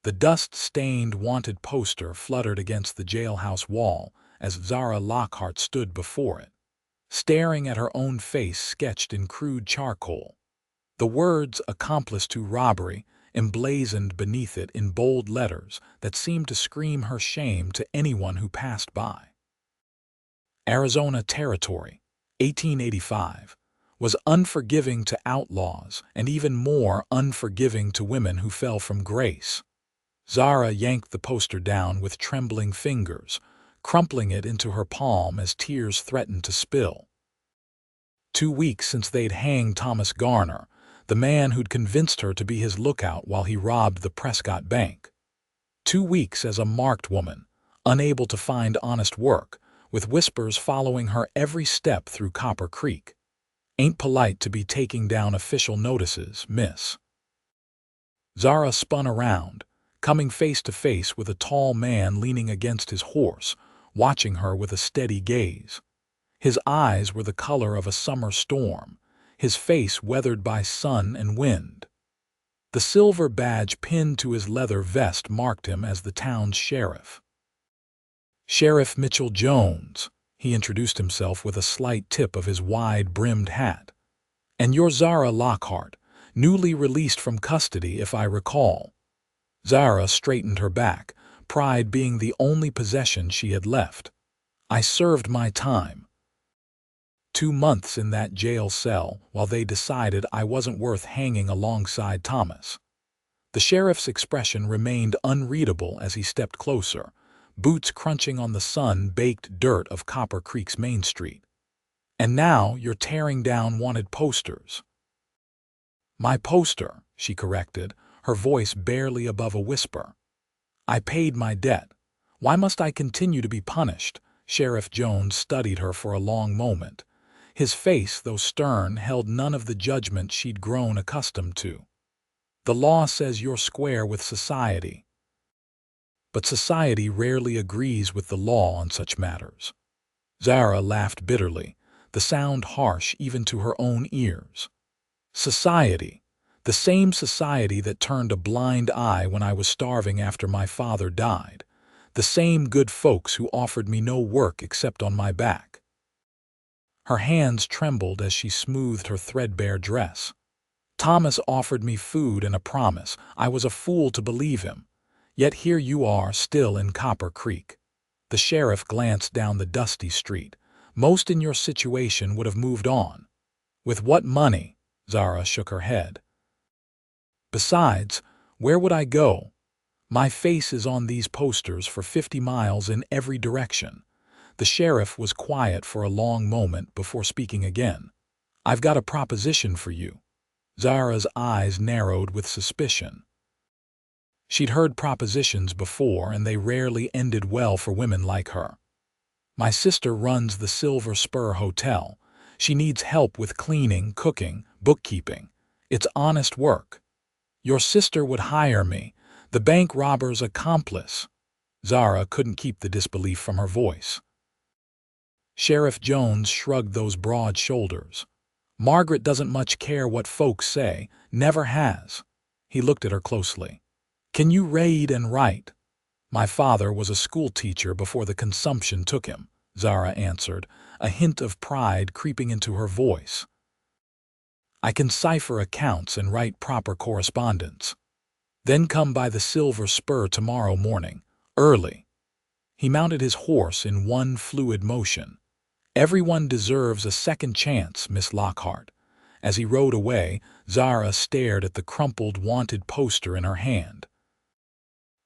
The dust-stained wanted poster fluttered against the jailhouse wall as Zara Lockhart stood before it, staring at her own face sketched in crude charcoal. The words "accomplice to robbery" emblazoned beneath it in bold letters that seemed to scream her shame to anyone who passed by. Arizona Territory, 1885, was unforgiving to outlaws and even more unforgiving to women who fell from grace. Zara yanked the poster down with trembling fingers, crumpling it into her palm as tears threatened to spill. 2 weeks since they'd hanged Thomas Garner, the man who'd convinced her to be his lookout while he robbed the Prescott Bank. 2 weeks as a marked woman, unable to find honest work, with whispers following her every step through Copper Creek. "Ain't polite to be taking down official notices, miss." Zara spun around, coming face to face with a tall man leaning against his horse, watching her with a steady gaze. His eyes were the color of a summer storm, his face weathered by sun and wind. The silver badge pinned to his leather vest marked him as the town's sheriff. "Sheriff Mitchell Jones," he introduced himself with a slight tip of his wide-brimmed hat. "And you're Zara Lockhart, newly released from custody, if I recall." Zara straightened her back, pride being the only possession she had left. "I served my time. 2 months in that jail cell while they decided I wasn't worth hanging alongside Thomas." The sheriff's expression remained unreadable as he stepped closer, boots crunching on the sun-baked dirt of Copper Creek's Main Street. "And now you're tearing down wanted posters." "My poster," she corrected, her voice barely above a whisper. "I paid my debt. Why must I continue to be punished?" Sheriff Jones studied her for a long moment. His face, though stern, held none of the judgment she'd grown accustomed to. "The law says you're square with society." "But society rarely agrees with the law on such matters." Zara laughed bitterly, the sound harsh even to her own ears. "Society, the same society that turned a blind eye when I was starving after my father died, the same good folks who offered me no work except on my back." Her hands trembled as she smoothed her threadbare dress. "Thomas offered me food and a promise. I was a fool to believe him. Yet here you are, still in Copper Creek." The sheriff glanced down the dusty street. "Most in your situation would have moved on." "With what money?" Zara shook her head. "Besides, where would I go? My face is on these posters for 50 miles in every direction." The sheriff was quiet for a long moment before speaking again. "I've got a proposition for you." Zara's eyes narrowed with suspicion. She'd heard propositions before, and they rarely ended well for women like her. "My sister runs the Silver Spur Hotel. She needs help with cleaning, cooking, bookkeeping. It's honest work. Your sister would hire me, the bank robber's accomplice." Zara couldn't keep the disbelief from her voice. Sheriff Jones shrugged those broad shoulders. "Margaret doesn't much care what folks say, never has." He looked at her closely. "Can you read and write?" "My father was a school teacher before the consumption took him," Zara answered, a hint of pride creeping into her voice. "I can cipher accounts and write proper correspondence." "Then come by the Silver Spur tomorrow morning, early." He mounted his horse in one fluid motion. "Everyone deserves a second chance, Miss Lockhart." As he rode away, Zara stared at the crumpled wanted poster in her hand.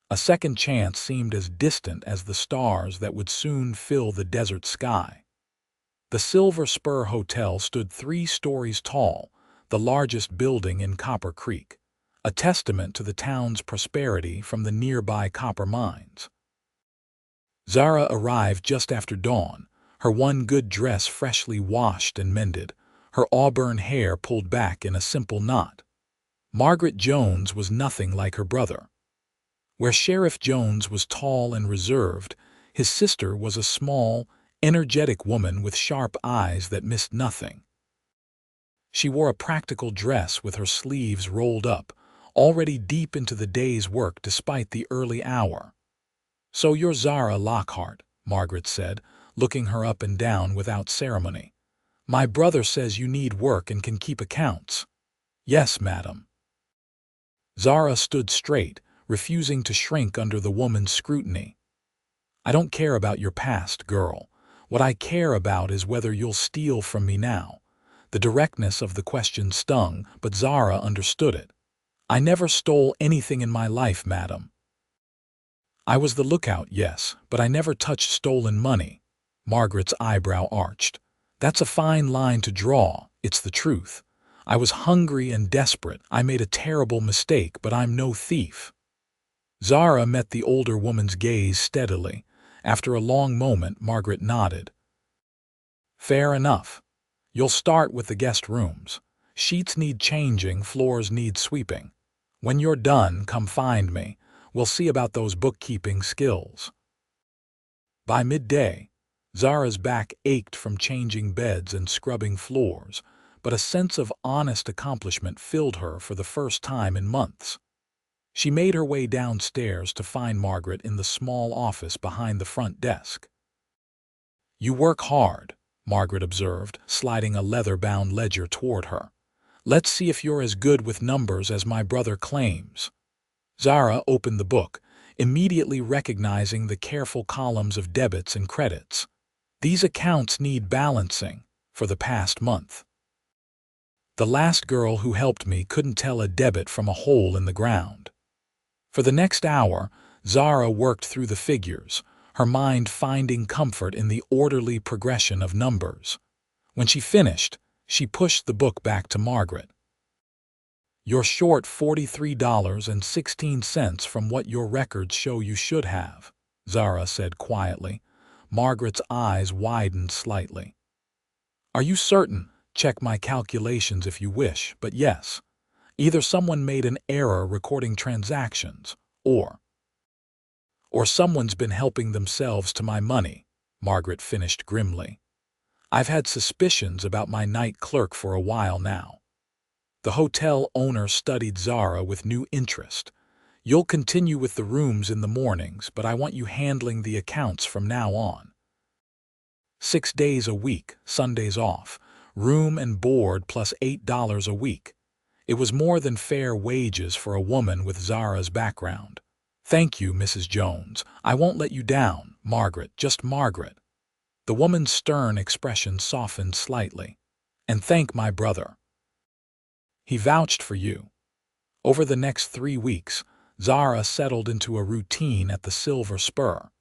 A second chance seemed as distant as the stars that would soon fill the desert sky. The Silver Spur Hotel stood 3 stories tall, the largest building in Copper Creek, a testament to the town's prosperity from the nearby copper mines. Zara arrived just after dawn, her one good dress freshly washed and mended, her auburn hair pulled back in a simple knot. Margaret Jones was nothing like her brother. Where Sheriff Jones was tall and reserved, his sister was a small, energetic woman with sharp eyes that missed nothing. She wore a practical dress with her sleeves rolled up, already deep into the day's work despite the early hour. "So you're Zara Lockhart," Margaret said, looking her up and down without ceremony. "My brother says you need work and can keep accounts." "Yes, madam." Zara stood straight, refusing to shrink under the woman's scrutiny. "I don't care about your past, girl. What I care about is whether you'll steal from me now." The directness of the question stung, but Zara understood it. "I never stole anything in my life, madam." "I was the lookout, yes, but I never touched stolen money." Margaret's eyebrow arched. "That's a fine line to draw, it's the truth. I was hungry and desperate. I made a terrible mistake, but I'm no thief." Zara met the older woman's gaze steadily. After a long moment, Margaret nodded. "Fair enough. You'll start with the guest rooms. Sheets need changing, floors need sweeping. When you're done, come find me. We'll see about those bookkeeping skills." By midday, Zara's back ached from changing beds and scrubbing floors, but a sense of honest accomplishment filled her for the first time in months. She made her way downstairs to find Margaret in the small office behind the front desk. "You work hard," Margaret observed, sliding a leather-bound ledger toward her. "Let's see if you're as good with numbers as my brother claims." Zara opened the book, immediately recognizing the careful columns of debits and credits. "These accounts need balancing for the past month. The last girl who helped me couldn't tell a debit from a hole in the ground." For the next hour, Zara worked through the figures, her mind finding comfort in the orderly progression of numbers. When she finished, she pushed the book back to Margaret. "You're short $43.16 from what your records show you should have," Zara said quietly. Margaret's eyes widened slightly. "Are you certain? Check my calculations if you wish, but yes. Either someone made an error recording transactions, or someone's been helping themselves to my money," Margaret finished grimly. "I've had suspicions about my night clerk for a while now." The hotel owner studied Zara with new interest. "You'll continue with the rooms in the mornings, but I want you handling the accounts from now on. 6 days a week, Sundays off, room and board plus $8 a week." It was more than fair wages for a woman with Zara's background. "Thank you, Mrs. Jones. I won't let you down, Margaret, just Margaret." The woman's stern expression softened slightly. "And thank my brother. He vouched for you." Over the next 3 weeks, Zara settled into a routine at the Silver Spur.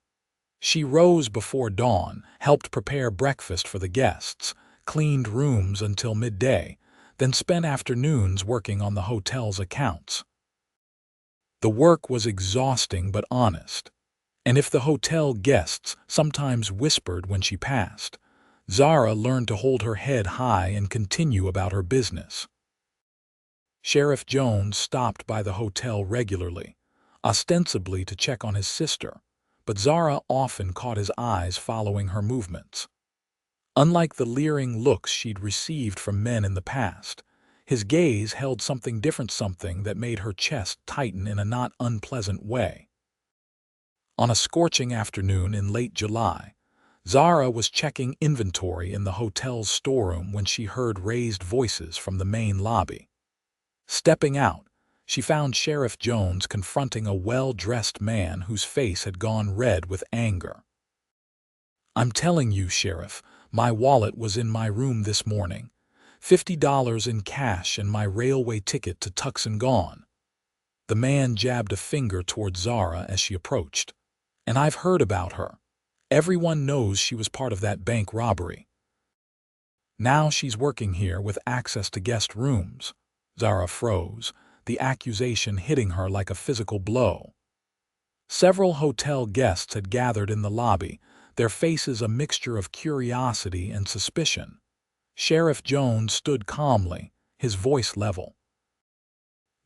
She rose before dawn, helped prepare breakfast for the guests, cleaned rooms until midday, then spent afternoons working on the hotel's accounts. The work was exhausting but honest, and if the hotel guests sometimes whispered when she passed, Zara learned to hold her head high and continue about her business. Sheriff Jones stopped by the hotel regularly, ostensibly to check on his sister, but Zara often caught his eyes following her movements. Unlike the leering looks she'd received from men in the past, his gaze held something different, something that made her chest tighten in a not unpleasant way. On a scorching afternoon in late July, Zara was checking inventory in the hotel's storeroom when she heard raised voices from the main lobby. Stepping out, she found Sheriff Jones confronting a well-dressed man whose face had gone red with anger. "I'm telling you, Sheriff, my wallet was in my room this morning. $50 in cash and my railway ticket to Tucson gone." The man jabbed a finger toward Zara as she approached. "And I've heard about her. Everyone knows she was part of that bank robbery. Now she's working here with access to guest rooms." Zara froze, the accusation hitting her like a physical blow. Several hotel guests had gathered in the lobby, their faces a mixture of curiosity and suspicion. Sheriff Jones stood calmly, his voice level.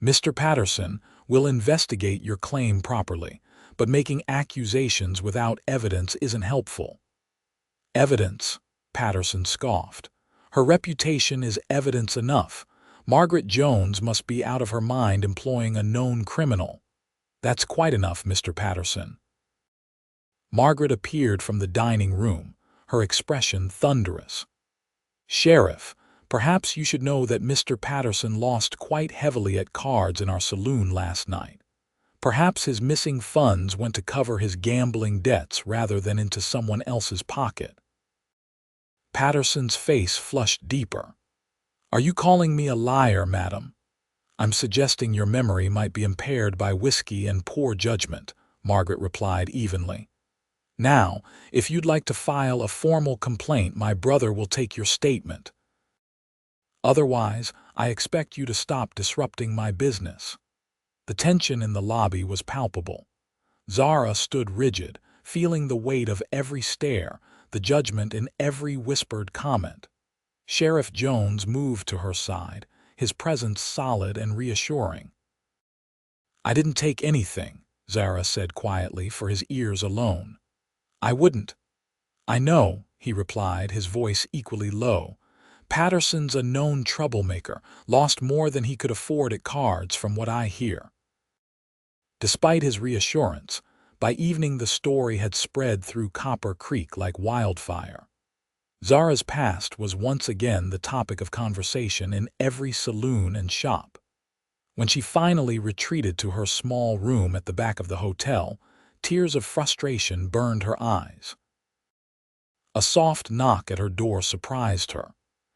"Mr. Patterson, we'll investigate your claim properly, but making accusations without evidence isn't helpful." "Evidence?" Patterson scoffed. "Her reputation is evidence enough. Margaret Jones must be out of her mind employing a known criminal. That's quite enough, Mr. Patterson. Margaret appeared from the dining room, her expression thunderous. Sheriff, perhaps you should know that Mr. Patterson lost quite heavily at cards in our saloon last night. Perhaps his missing funds went to cover his gambling debts rather than into someone else's pocket. Patterson's face flushed deeper. Are you calling me a liar, madam? I'm suggesting your memory might be impaired by whiskey and poor judgment, Margaret replied evenly. Now, if you'd like to file a formal complaint, my brother will take your statement. Otherwise, I expect you to stop disrupting my business. The tension in the lobby was palpable. Zara stood rigid, feeling the weight of every stare, the judgment in every whispered comment. Sheriff Jones moved to her side, his presence solid and reassuring. I didn't take anything, Zara said quietly for his ears alone. I wouldn't. I know, he replied, his voice equally low. Patterson's a known troublemaker, lost more than he could afford at cards from what I hear. Despite his reassurance, by evening the story had spread through Copper Creek like wildfire. Zara's past was once again the topic of conversation in every saloon and shop. When she finally retreated to her small room at the back of the hotel, tears of frustration burned her eyes. A soft knock at her door surprised her.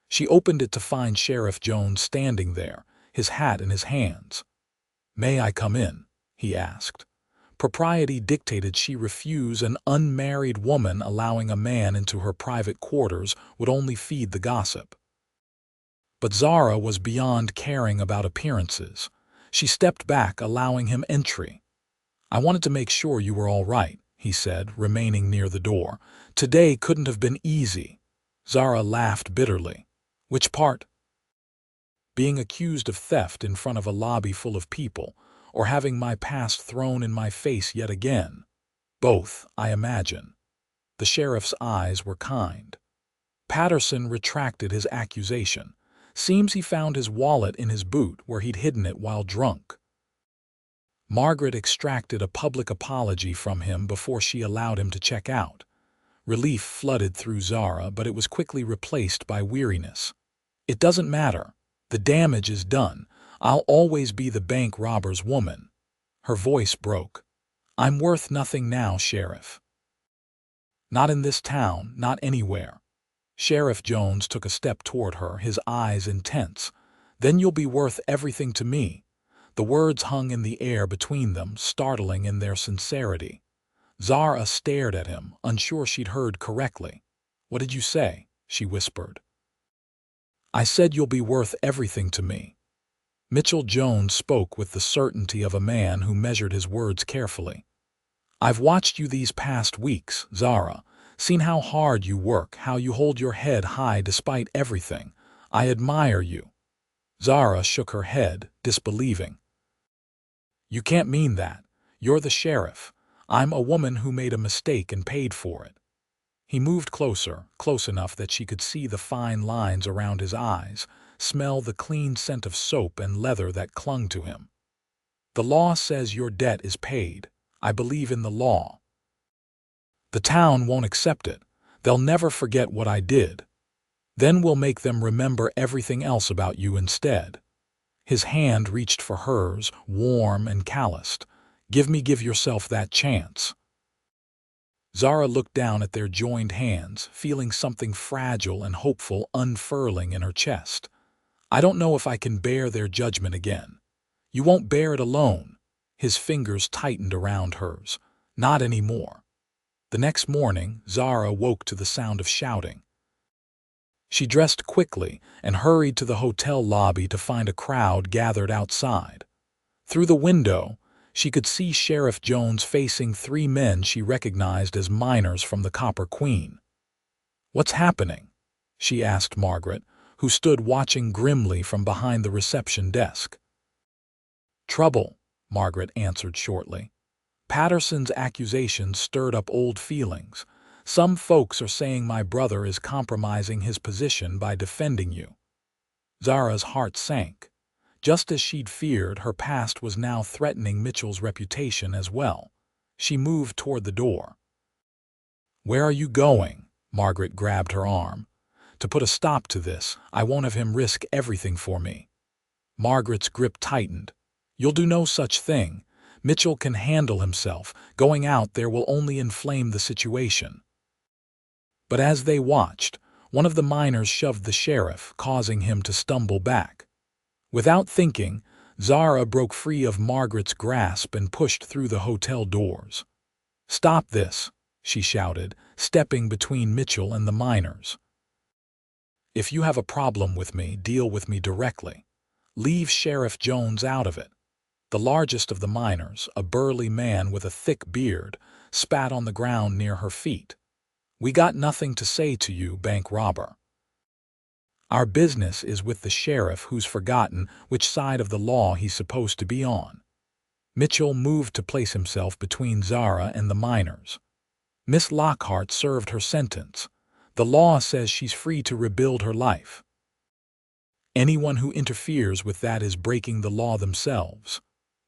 She opened it to find Sheriff Jones standing there, his hat in his hands. "May I come in?" he asked. Propriety dictated she refuse an unmarried woman allowing a man into her private quarters would only feed the gossip. But Zara was beyond caring about appearances. She stepped back, allowing him entry. "I wanted to make sure you were all right," he said, remaining near the door. "Today couldn't have been easy." Zara laughed bitterly. "Which part?" "Being accused of theft in front of a lobby full of people, or having my past thrown in my face yet again." "Both, I imagine." The sheriff's eyes were kind. Patterson retracted his accusation. "Seems he found his wallet in his boot where he'd hidden it while drunk." Margaret extracted a public apology from him before she allowed him to check out. Relief flooded through Zara, but it was quickly replaced by weariness. "It doesn't matter. The damage is done. I'll always be the bank robber's woman." Her voice broke. "I'm worth nothing now, Sheriff. Not in this town, not anywhere." Sheriff Jones took a step toward her, his eyes intense. "Then you'll be worth everything to me." The words hung in the air between them, startling in their sincerity. Zara stared at him, unsure she'd heard correctly. "What did you say?" she whispered. "I said you'll be worth everything to me." Mitchell Jones spoke with the certainty of a man who measured his words carefully. "I've watched you these past weeks, Zara, seen how hard you work, how you hold your head high despite everything. I admire you." Zara shook her head, disbelieving. "You can't mean that. You're the sheriff. I'm a woman who made a mistake and paid for it." He moved closer, close enough that she could see the fine lines around his eyes, smell the clean scent of soap and leather that clung to him. "The law says your debt is paid. I believe in the law. The town won't accept it. They'll never forget what I did. Then we'll make them remember everything else about you instead." His hand reached for hers, warm and calloused. Give yourself that chance." Zara looked down at their joined hands, feeling something fragile and hopeful unfurling in her chest. "I don't know if I can bear their judgment again." "You won't bear it alone." His fingers tightened around hers. "Not anymore." The next morning, Zara woke to the sound of shouting. She dressed quickly and hurried to the hotel lobby to find a crowd gathered outside. Through the window, she could see Sheriff Jones facing 3 men she recognized as miners from the Copper Queen. "What's happening?" she asked Margaret, who stood watching grimly from behind the reception desk. "Trouble," Margaret answered shortly. "Patterson's accusations stirred up old feelings. Some folks are saying my brother is compromising his position by defending you." Zara's heart sank. Just as she'd feared, her past was now threatening Mitchell's reputation as well. She moved toward the door. "Where are you going?" Margaret grabbed her arm. "To put a stop to this, I won't have him risk everything for me." Margaret's grip tightened. "You'll do no such thing. Mitchell can handle himself. Going out there will only inflame the situation." But as they watched, one of the miners shoved the sheriff, causing him to stumble back. Without thinking, Zara broke free of Margaret's grasp and pushed through the hotel doors. "Stop this," she shouted, stepping between Mitchell and the miners. "If you have a problem with me, deal with me directly. Leave Sheriff Jones out of it." The largest of the miners, a burly man with a thick beard, spat on the ground near her feet. "We got nothing to say to you, bank robber. Our business is with the sheriff who's forgotten which side of the law he's supposed to be on." Mitchell moved to place himself between Zara and the miners. "Miss Lockhart served her sentence. The law says she's free to rebuild her life. Anyone who interferes with that is breaking the law themselves."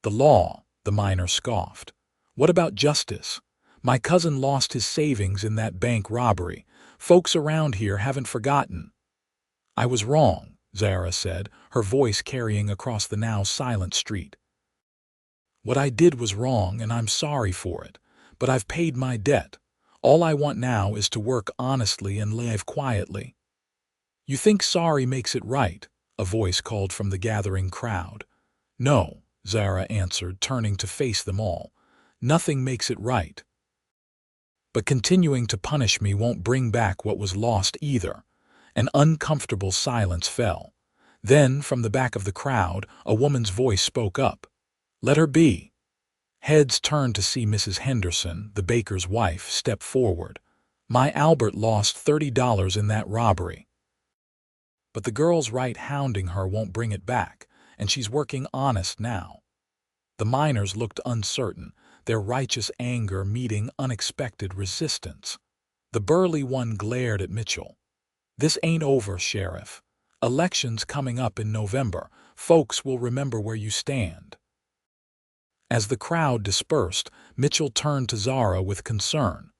"The law," the miner scoffed. "What about justice? My cousin lost his savings in that bank robbery. Folks around here haven't forgotten." "I was wrong," Zara said, her voice carrying across the now silent street. "What I did was wrong, and I'm sorry for it. But I've paid my debt. All I want now is to work honestly and live quietly." "You think sorry makes it right?" a voice called from the gathering crowd. "No," Zara answered, turning to face them all. "Nothing makes it right. But continuing to punish me won't bring back what was lost either." An uncomfortable silence fell. Then, from the back of the crowd, a woman's voice spoke up. "Let her be." Heads turned to see Mrs. Henderson, the baker's wife, step forward. "My Albert lost $30 in that robbery. But the girl's right hounding her won't bring it back, and she's working honest now." The miners looked uncertain, their righteous anger meeting unexpected resistance. The burly one glared at Mitchell. "This ain't over, Sheriff. Election's coming up in November. Folks will remember where you stand." As the crowd dispersed, Mitchell turned to Zara with concern.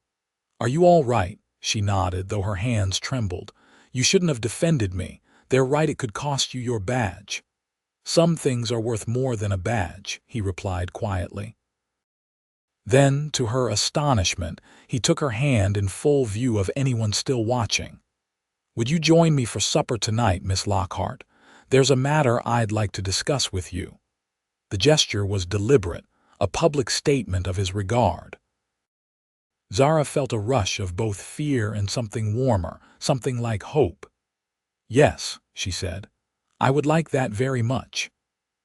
"Are you all right?" She nodded, though her hands trembled. "You shouldn't have defended me. They're right, it could cost you your badge." "Some things are worth more than a badge," he replied quietly. Then, to her astonishment, he took her hand in full view of anyone still watching. "Would you join me for supper tonight, Miss Lockhart? There's a matter I'd like to discuss with you." The gesture was deliberate, a public statement of his regard. Zara felt a rush of both fear and something warmer, something like hope. "Yes," she said. "I would like that very much."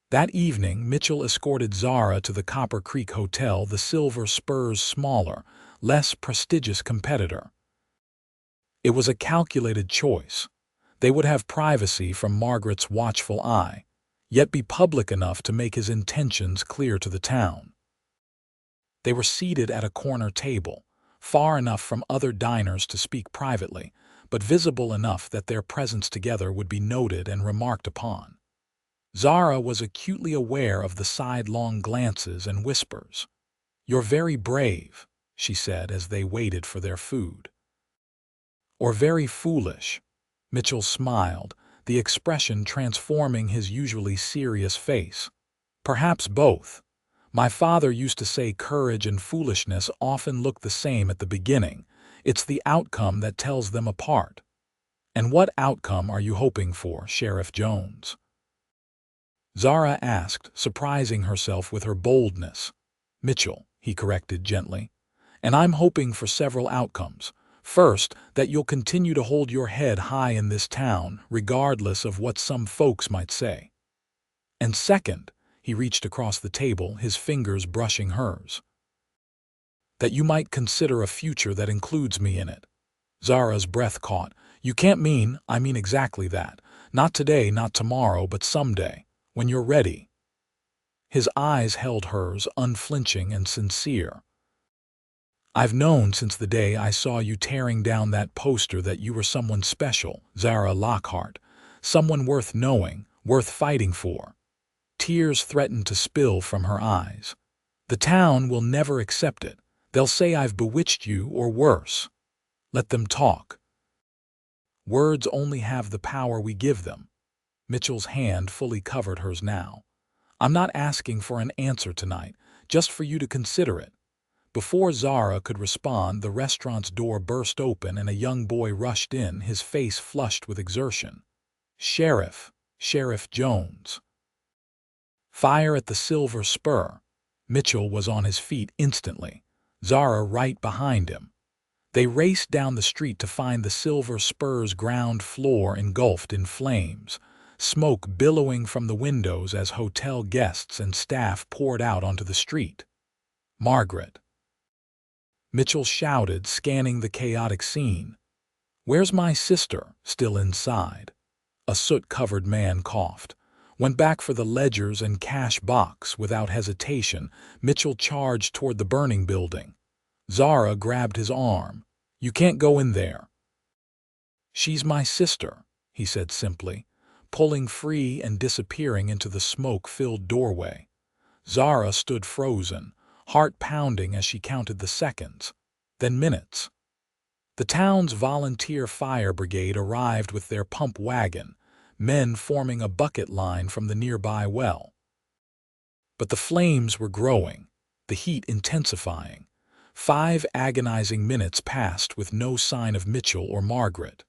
That evening, Mitchell escorted Zara to the Copper Creek Hotel, the Silver Spur's smaller, less prestigious competitor. It was a calculated choice. They would have privacy from Margaret's watchful eye, yet be public enough to make his intentions clear to the town. They were seated at a corner table, far enough from other diners to speak privately, but visible enough that their presence together would be noted and remarked upon. Zara was acutely aware of the sidelong glances and whispers. "You're very brave," she said as they waited for their food. "Or very foolish." Mitchell smiled, the expression transforming his usually serious face. "Perhaps both. My father used to say courage and foolishness often look the same at the beginning. It's the outcome that tells them apart." "And what outcome are you hoping for, Sheriff Jones?" Zara asked, surprising herself with her boldness. "Mitchell," he corrected gently. "And I'm hoping for several outcomes. First, that you'll continue to hold your head high in this town, regardless of what some folks might say. And second," he reached across the table, his fingers brushing hers, "that you might consider a future that includes me in it." Zara's breath caught. "You can't mean—" "I mean exactly that. Not today, not tomorrow, but someday, when you're ready." His eyes held hers, unflinching and sincere. "I've known since the day I saw you tearing down that poster that you were someone special, Zara Lockhart. someone worth knowing, worth fighting for. Tears threatened to spill from her eyes. The town will never accept it. They'll say I've bewitched you or worse. Let them talk. Words only have the power we give them. Mitchell's hand fully covered hers now. I'm not asking for an answer tonight, just for you to consider it. Before Zara could respond, the restaurant's door burst open and a young boy rushed in, his face flushed with exertion. Sheriff Jones. Fire at the Silver Spur. Mitchell was on his feet instantly, Zara right behind him. They raced down the street to find the Silver Spur's ground floor engulfed in flames, smoke billowing from the windows as hotel guests and staff poured out onto the street. Margaret. Mitchell shouted, scanning the chaotic scene. Where's my sister? Still inside. A soot-covered man coughed. Went back for the ledgers and cash box. Without hesitation, Mitchell charged toward the burning building. Zara grabbed his arm. You can't go in there. She's my sister, he said simply, pulling free and disappearing into the smoke-filled doorway. Zara stood frozen, heart pounding as she counted the seconds, then minutes. The town's volunteer fire brigade arrived with their pump wagon, men forming a bucket line from the nearby well. But the flames were growing, the heat intensifying. 5 agonizing minutes passed with no sign of Mitchell or Margaret.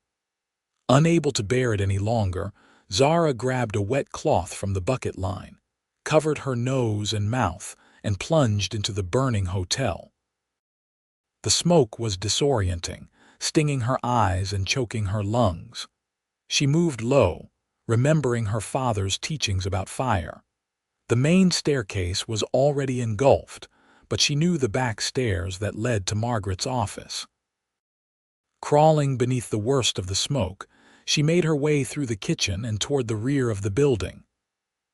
Unable to bear it any longer, Zara grabbed a wet cloth from the bucket line, covered her nose and mouth, and plunged into the burning hotel. The smoke was disorienting, stinging her eyes and choking her lungs. She moved low, remembering her father's teachings about fire. The main staircase was already engulfed, but she knew the back stairs that led to Margaret's office. Crawling beneath the worst of the smoke, she made her way through the kitchen and toward the rear of the building.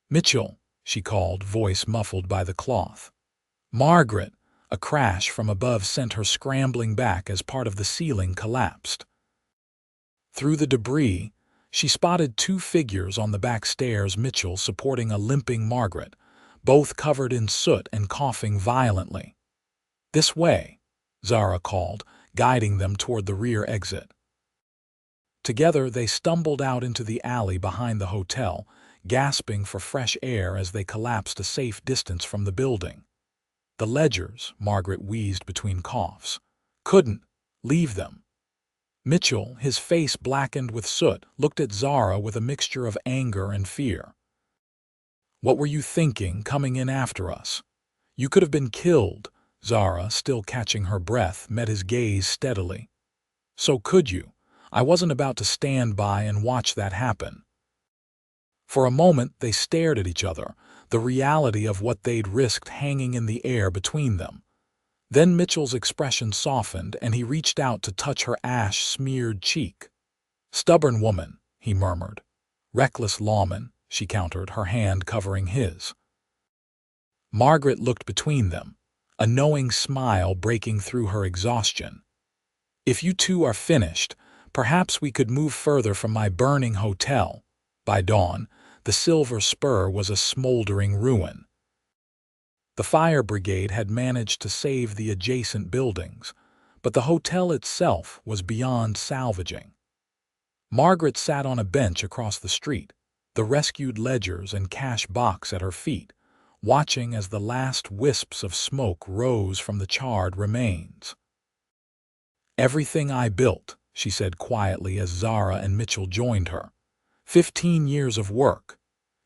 Mitchell, she called, voice muffled by the cloth. Margaret! A crash from above sent her scrambling back as part of the ceiling collapsed. Through the debris, she spotted 2 figures on the back stairs, Mitchell supporting a limping Margaret, both covered in soot and coughing violently. This way, Zara called, guiding them toward the rear exit. Together they stumbled out into the alley behind the hotel, gasping for fresh air as they collapsed a safe distance from the building. The ledgers, Margaret wheezed between coughs. Couldn't leave them. Mitchell, his face blackened with soot, looked at Zara with a mixture of anger and fear. What were you thinking coming in after us? You could have been killed. Zara, still catching her breath, met his gaze steadily. So could you. I wasn't about to stand by and watch that happen. For a moment they stared at each other, the reality of what they'd risked hanging in the air between them. Then Mitchell's expression softened and he reached out to touch her ash-smeared cheek. Stubborn woman, he murmured. Reckless lawman, she countered, her hand covering his. Margaret looked between them, a knowing smile breaking through her exhaustion. If you two are finished, perhaps we could move further from my burning hotel. By dawn, the Silver Spur was a smoldering ruin. The fire brigade had managed to save the adjacent buildings, but the hotel itself was beyond salvaging. Margaret sat on a bench across the street, the rescued ledgers and cash box at her feet, watching as the last wisps of smoke rose from the charred remains. Everything I built, she said quietly as Zara and Mitchell joined her. 15 years of work.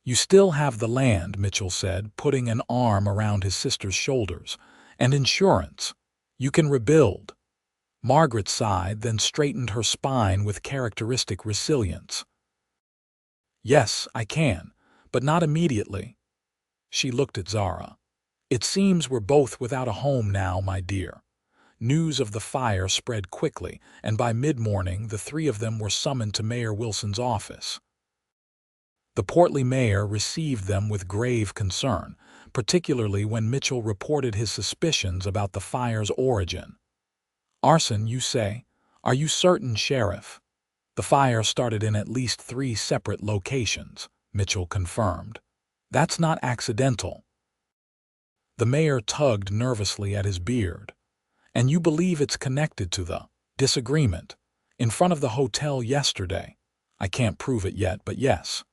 You still have the land, Mitchell said, putting an arm around his sister's shoulders. And insurance. You can rebuild. Margaret sighed, then straightened her spine with characteristic resilience. Yes, I can, but not immediately. She looked at Zara. It seems we're both without a home now, my dear. News of the fire spread quickly, and by mid-morning the 3 of them were summoned to Mayor Wilson's office. The portly mayor received them with grave concern, particularly when Mitchell reported his suspicions about the fire's origin. Arson, you say? Are you certain, Sheriff? The fire started in at least 3 separate locations, Mitchell confirmed. That's not accidental. The mayor tugged nervously at his beard. And you believe it's connected to the disagreement in front of the hotel yesterday? I can't prove it yet, but yes.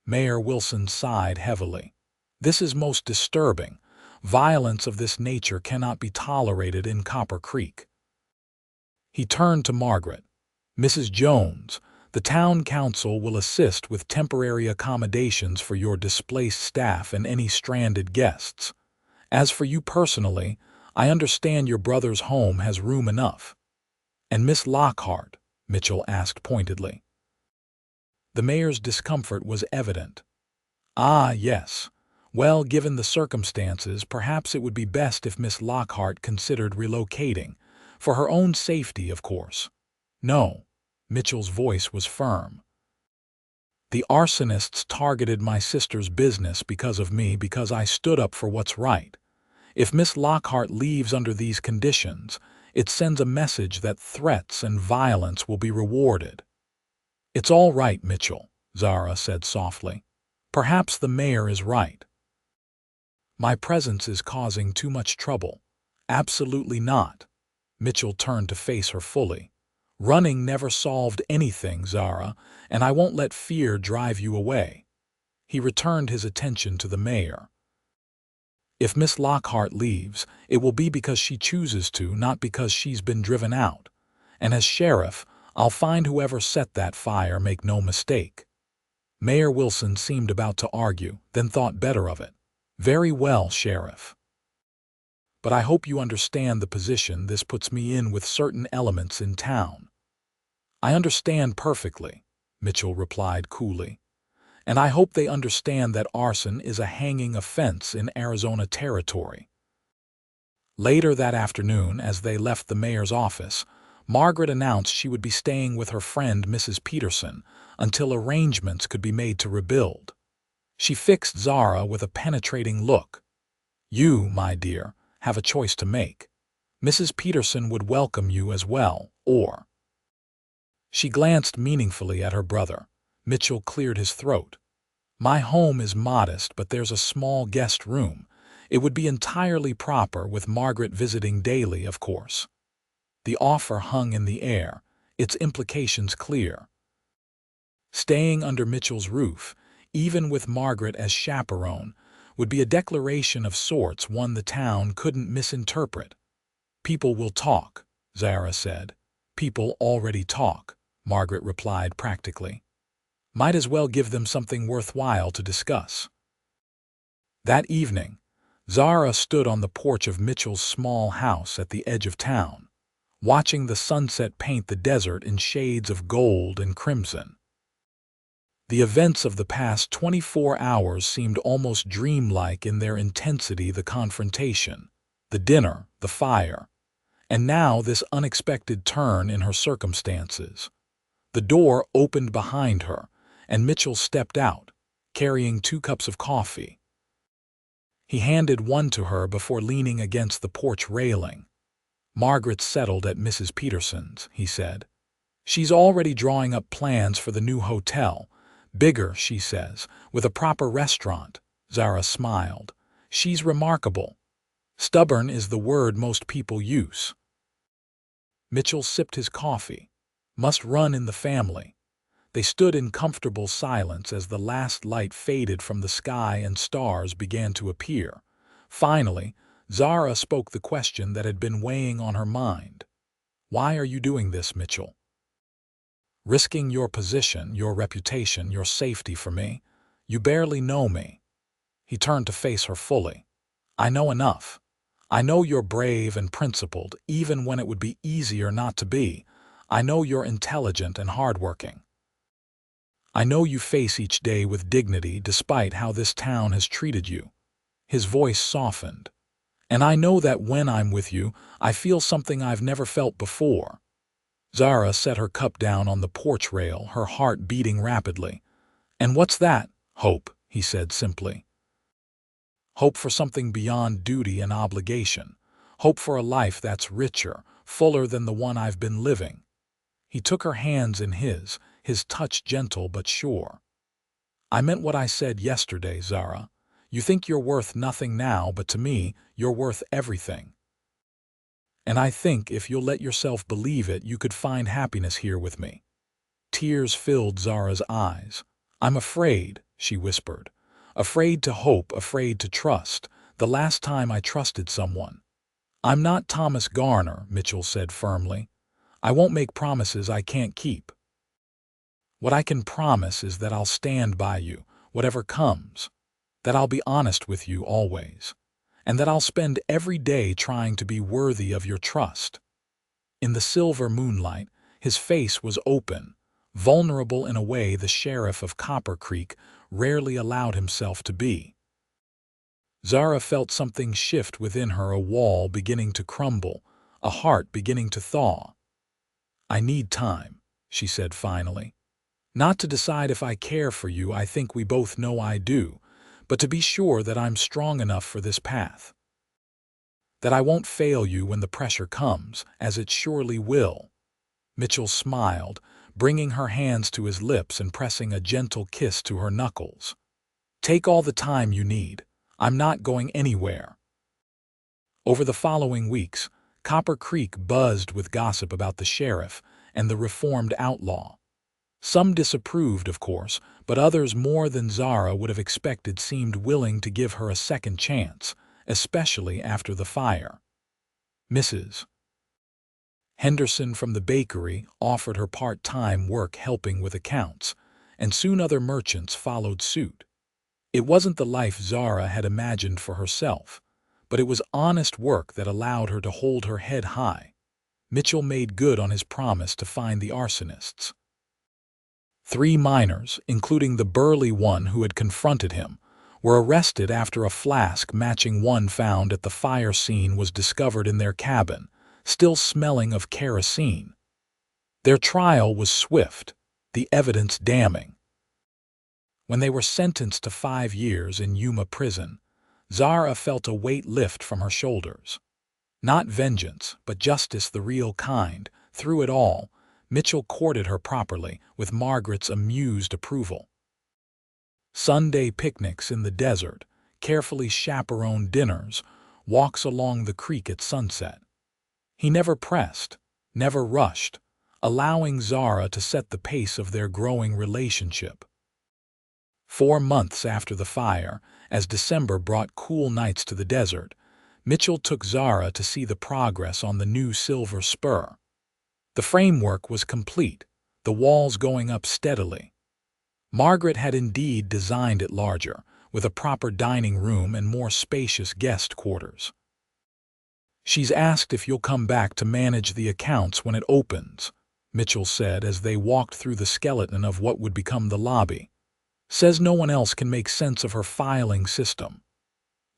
Mayor Wilson sighed heavily. This is most disturbing. Violence of this nature cannot be tolerated in Copper Creek. He turned to Margaret. Mrs. Jones, the town council will assist with temporary accommodations for your displaced staff and any stranded guests. As for you personally, I understand your brother's home has room enough. And Miss Lockhart? Mitchell asked pointedly. The mayor's discomfort was evident. Ah, yes. Well, given the circumstances, perhaps it would be best if Miss Lockhart considered relocating. For her own safety, of course. No. Mitchell's voice was firm. The arsonists targeted my sister's business because of me, because I stood up for what's right. If Miss Lockhart leaves under these conditions, it sends a message that threats and violence will be rewarded. It's all right, Mitchell, Zara said softly. Perhaps the mayor is right. My presence is causing too much trouble. Absolutely not. Mitchell turned to face her fully. Running never solved anything, Zara, and I won't let fear drive you away. He returned his attention to the mayor. If Miss Lockhart leaves, it will be because she chooses to, not because she's been driven out. And as sheriff, I'll find whoever set that fire, make no mistake. Mayor Wilson seemed about to argue, then thought better of it. Very well, Sheriff. But I hope you understand the position this puts me in with certain elements in town. I understand perfectly, Mitchell replied coolly. And I hope they understand that arson is a hanging offense in Arizona territory. Later that afternoon, as they left the mayor's office, Margaret announced she would be staying with her friend Mrs. Peterson until arrangements could be made to rebuild. She fixed Zara with a penetrating look. You, my dear, have a choice to make. Mrs. Peterson would welcome you as well, or... She glanced meaningfully at her brother. Mitchell cleared his throat. My home is modest, but there's a small guest room. It would be entirely proper, with Margaret visiting daily, of course. The offer hung in the air, its implications clear. Staying under Mitchell's roof, even with Margaret as chaperone, would be a declaration of sorts, one the town couldn't misinterpret. People will talk, Zara said. People already talk, Margaret replied practically. Might as well give them something worthwhile to discuss. That evening, Zara stood on the porch of Mitchell's small house at the edge of town, watching the sunset paint the desert in shades of gold and crimson. The events of the past 24 hours seemed almost dreamlike in their intensity, the confrontation, the dinner, the fire, and now this unexpected turn in her circumstances. The door opened behind her, and Mitchell stepped out, carrying 2 cups of coffee. He handed one to her before leaning against the porch railing. Margaret settled at Mrs. Peterson's, he said. She's already drawing up plans for the new hotel. Bigger, she says, with a proper restaurant. Zara smiled. She's remarkable. Stubborn is the word most people use. Mitchell sipped his coffee. Must run in the family. They stood in comfortable silence as the last light faded from the sky and stars began to appear. Finally, Zara spoke the question that had been weighing on her mind. Why are you doing this, Mitchell? Risking your position, your reputation, your safety for me? You barely know me. He turned to face her fully. I know enough. I know you're brave and principled, even when it would be easier not to be. I know you're intelligent and hardworking. I know you face each day with dignity despite how this town has treated you. His voice softened. And I know that when I'm with you, I feel something I've never felt before. Zara set her cup down on the porch rail, her heart beating rapidly. And what's that? Hope, he said simply. Hope for something beyond duty and obligation. Hope for a life that's richer, fuller than the one I've been living. He took her hands in his touch gentle but sure. "I meant what I said yesterday, Zara. You think you're worth nothing now, but to me, you're worth everything. And I think if you'll let yourself believe it, you could find happiness here with me." Tears filled Zara's eyes. "I'm afraid," she whispered. "Afraid to hope, afraid to trust. The last time I trusted someone." "I'm not Thomas Garner," Mitchell said firmly. "I won't make promises I can't keep. What I can promise is that I'll stand by you, whatever comes. That I'll be honest with you always. And that I'll spend every day trying to be worthy of your trust." In the silver moonlight, his face was open, vulnerable in a way the sheriff of Copper Creek rarely allowed himself to be. Zara felt something shift within her, a wall beginning to crumble, a heart beginning to thaw. "I need time," she said finally. "Not to decide if I care for you, I think we both know I do, but to be sure that I'm strong enough for this path. That I won't fail you when the pressure comes, as it surely will." Mitchell smiled, bringing her hands to his lips and pressing a gentle kiss to her knuckles. "Take all the time you need. I'm not going anywhere." Over the following weeks, Copper Creek buzzed with gossip about the sheriff and the reformed outlaw. Some disapproved, of course, but others more than Zara would have expected seemed willing to give her a second chance, especially after the fire. Mrs. Henderson from the bakery offered her part-time work helping with accounts, and soon other merchants followed suit. It wasn't the life Zara had imagined for herself, but it was honest work that allowed her to hold her head high. Mitchell made good on his promise to find the arsonists. 3 miners, including the burly one who had confronted him, were arrested after a flask matching one found at the fire scene was discovered in their cabin, still smelling of kerosene. Their trial was swift, the evidence damning. When they were sentenced to 5 years in Yuma prison, Zara felt a weight lift from her shoulders. Not vengeance, but justice, the real kind. Through it all, Mitchell courted her properly, with Margaret's amused approval. Sunday picnics in the desert, carefully chaperoned dinners, walks along the creek at sunset. He never pressed, never rushed, allowing Zara to set the pace of their growing relationship. 4 months after the fire, as December brought cool nights to the desert, Mitchell took Zara to see the progress on the new Silver Spur. The framework was complete, the walls going up steadily. Margaret had indeed designed it larger, with a proper dining room and more spacious guest quarters. "She's asked if you'll come back to manage the accounts when it opens," Mitchell said as they walked through the skeleton of what would become the lobby. "Says no one else can make sense of her filing system."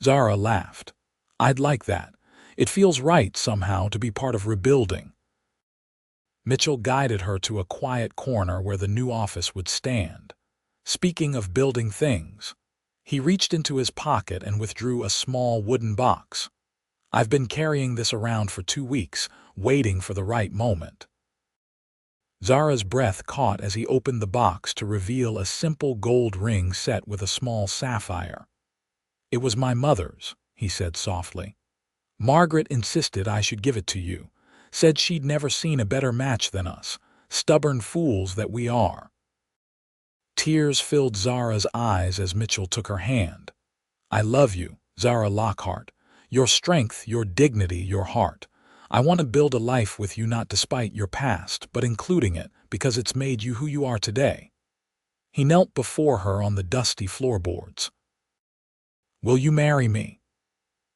Zara laughed. "I'd like that. It feels right somehow to be part of rebuilding." Mitchell guided her to a quiet corner where the new office would stand. Speaking of building things, he reached into his pocket and withdrew a small wooden box. "I've been carrying this around for 2 weeks, waiting for the right moment." Zara's breath caught as he opened the box to reveal a simple gold ring set with a small sapphire. "It was my mother's," he said softly. "Margaret insisted I should give it to you. Said she'd never seen a better match than us, stubborn fools that we are." Tears filled Zara's eyes as Mitchell took her hand. "I love you, Zara Lockhart. Your strength, your dignity, your heart. I want to build a life with you, not despite your past, but including it, because it's made you who you are today." He knelt before her on the dusty floorboards. "Will you marry me?"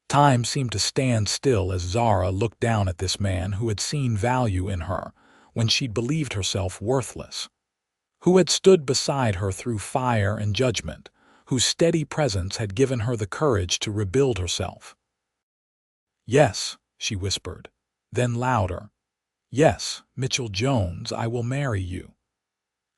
Time seemed to stand still as Zara looked down at this man who had seen value in her when she'd believed herself worthless, who had stood beside her through fire and judgment, whose steady presence had given her the courage to rebuild herself. "Yes," she whispered, then louder. "Yes, Mitchell Jones, I will marry you."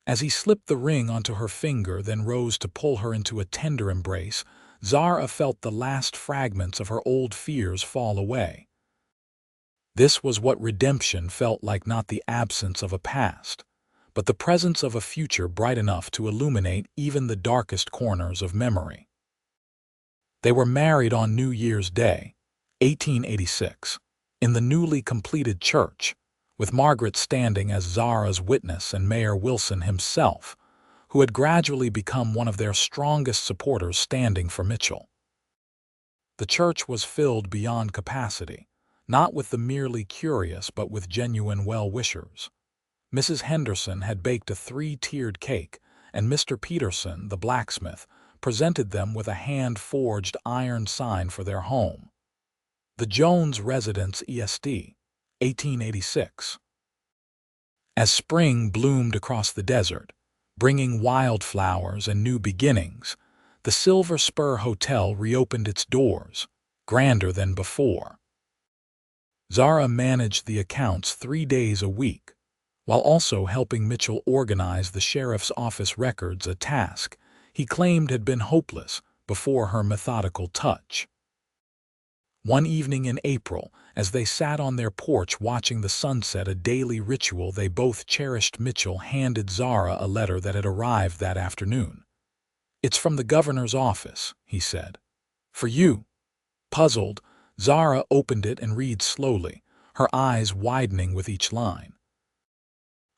As he slipped the ring onto her finger, then rose to pull her into a tender embrace, Zara felt the last fragments of her old fears fall away. This was what redemption felt like, not the absence of a past, but the presence of a future bright enough to illuminate even the darkest corners of memory. They were married on New Year's Day, 1886, in the newly completed church, with Margaret standing as Zara's witness and Mayor Wilson himself, who had gradually become one of their strongest supporters, standing for Mitchell. The church was filled beyond capacity, not with the merely curious but with genuine well-wishers. Mrs. Henderson had baked a 3-tiered cake, and Mr. Peterson, the blacksmith, presented them with a hand-forged iron sign for their home. The Jones Residence ESD, 1886. As spring bloomed across the desert, bringing wildflowers and new beginnings, the Silver Spur Hotel reopened its doors, grander than before. Zara managed the accounts 3 days a week, while also helping Mitchell organize the sheriff's office records, a task he claimed had been hopeless before her methodical touch. One evening in April, as they sat on their porch watching the sunset, a daily ritual they both cherished, Mitchell handed Zara a letter that had arrived that afternoon. "It's from the governor's office," he said. "For you." Puzzled, Zara opened it and read slowly, her eyes widening with each line.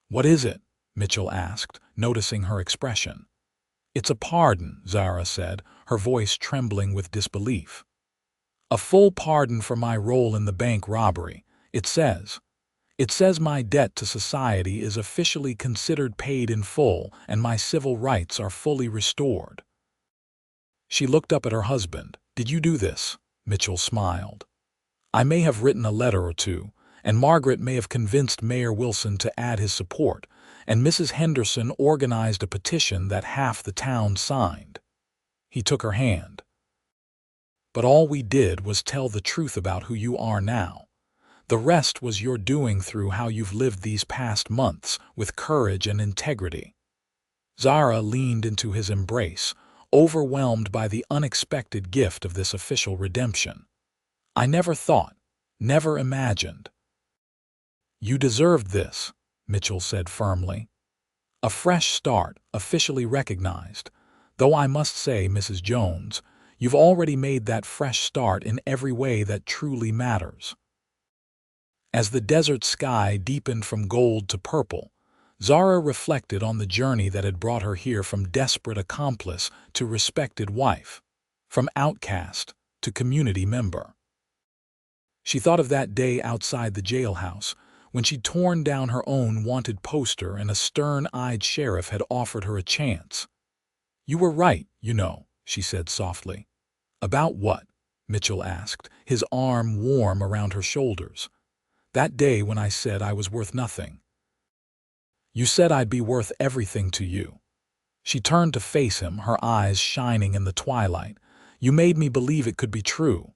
"What is it?" Mitchell asked, noticing her expression. "It's a pardon," Zara said, her voice trembling with disbelief. "A full pardon for my role in the bank robbery. It says my debt to society is officially considered paid in full and my civil rights are fully restored." She looked up at her husband. "Did you do this?" Mitchell smiled. "I may have written a letter or two, and Margaret may have convinced Mayor Wilson to add his support, and Mrs. Henderson organized a petition that half the town signed." He took her hand. "But all we did was tell the truth about who you are now. The rest was your doing through how you've lived these past months, with courage and integrity." Zara leaned into his embrace, overwhelmed by the unexpected gift of this official redemption. "I never thought, never imagined." "You deserved this," Mitchell said firmly. "A fresh start, officially recognized. Though I must say, Mrs. Jones, you've already made that fresh start in every way that truly matters." As the desert sky deepened from gold to purple, Zara reflected on the journey that had brought her here, from desperate accomplice to respected wife, from outcast to community member. She thought of that day outside the jailhouse, when she'd torn down her own wanted poster and a stern-eyed sheriff had offered her a chance. "You were right, you know," she said softly. "About what?" Mitchell asked, his arm warm around her shoulders. "That day when I said I was worth nothing. You said I'd be worth everything to you." She turned to face him, her eyes shining in the twilight. "You made me believe it could be true."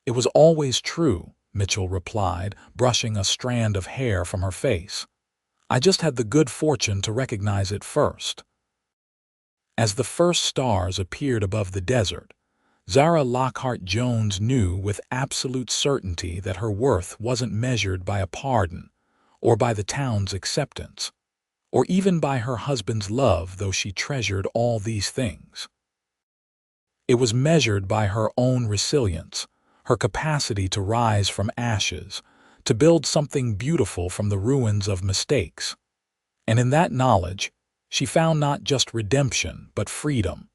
"It was always true," Mitchell replied, brushing a strand of hair from her face. "I just had the good fortune to recognize it first." As the first stars appeared above the desert, Zara Lockhart Jones knew with absolute certainty that her worth wasn't measured by a pardon, or by the town's acceptance, or even by her husband's love, though she treasured all these things. It was measured by her own resilience, her capacity to rise from ashes, to build something beautiful from the ruins of mistakes. And in that knowledge, she found not just redemption, but freedom.